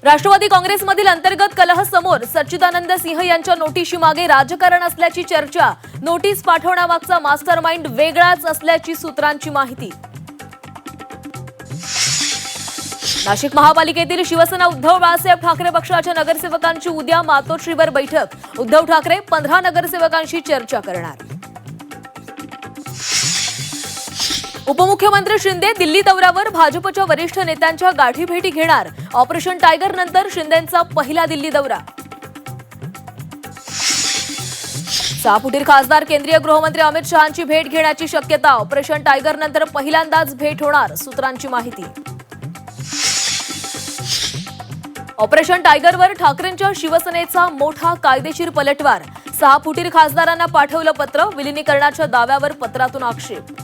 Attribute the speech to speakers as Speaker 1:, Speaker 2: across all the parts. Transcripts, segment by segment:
Speaker 1: राष्ट्रवादी काँग्रेसमधील अंतर्गत कलह समोर. सच्चिदानंद सिंह यांच्या नोटीशी मागे राजकारण असल्याची चर्चा. नोटीस पाठवण्यामागचा मास्टरमाइंड वेगळाच असल्याची सूत्रांची माहिती. नाशिक महापालिकेतील शिवसेना उद्धव बाळासाहेब ठाकरे पक्षाच्या नगरसेवकांची उद्या मातोश्रीवर बैठक. उद्धव ठाकरे 15 नगरसेवकांशी चर्चा करणार. उपमुख्यमंत्री शिंदे दिल्ली दौऱ्यावर. भाजपच्या वरिष्ठ नेत्यांच्या गाठीभेटी घेणार. ऑपरेशन टायगर नंतर शिंदेंचा पहिला दिल्ली दौरा. 6 फुटीर खासदार केंद्रीय गृहमंत्री अमित शहांची भेट घेण्याची शक्यता. ऑपरेशन टायगर नंतर पहिल्यांदाच भेट होणार, सूत्रांची माहिती. ऑपरेशन टायगरवर ठाकरेंच्या शिवसेनेचा मोठा कायदेशीर पलटवार. 6 फुटीर खासदारांना पाठवलं पत्र. विलिनीकरणाच्या दाव्यावर पत्रातून आक्षेप.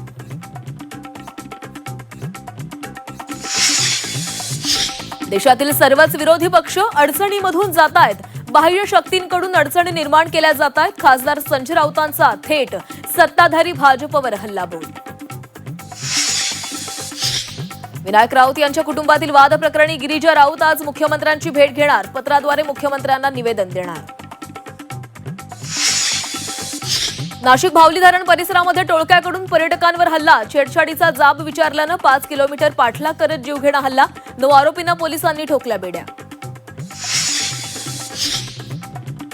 Speaker 1: देशातील सर्वच विरोधी पक्ष अडचणीमधून जात आहेत. बाह्य शक्तींकडून अडचणी निर्माण केल्या जात आहेत. खासदार संजय राऊतांचा थेट सत्ताधारी भाजपवर हल्लाबोल. विनायक राऊत यांच्या कुटुंबातील वाद प्रकरणी गिरिजा राऊत आज मुख्यमंत्र्यांची भेट घेणार. पत्राद्वारे मुख्यमंत्र्यांना निवेदन देणार. नाशिक भावली धरण परिसरामध्ये टोळक्याकडून पर्यटकांवर हल्ला. छेडछाडीचा जाब विचारल्यानं 5 किलोमीटर पाठलाग करत जीवघेणा हल्ला. 9 आरोपींना पोलिसांनी ठोकल्या बेड्या.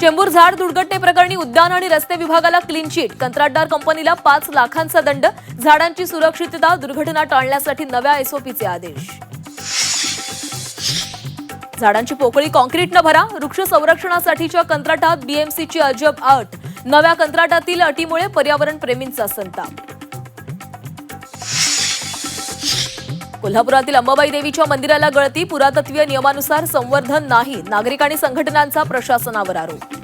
Speaker 1: चेंबूर झाड दुर्घटनेप्रकरणी उद्यान आणि रस्ते विभागाला क्लीन चिट. कंत्राटदार कंपनीला 5 लाखांचा दंड. झाडांची सुरक्षितता, दुर्घटना टाळण्यासाठी नव्या एसओपीचे आदेश. झाडांची पोकळी कॉन्क्रीटनं भरा. वृक्ष संरक्षणासाठीच्या कंत्राटात बीएमसीची अजब अट. नव्या कंत्राटातील अटीमुळे पर्यावरण प्रेमींचा संताप. कोल्हापुरातील अंबाबाई देवीच्या मंदिराला गळती. पुरातत्वीय नियमानुसार संवर्धन नाही. नागरिक आणि संघटनांचा प्रशासनावर आरोप.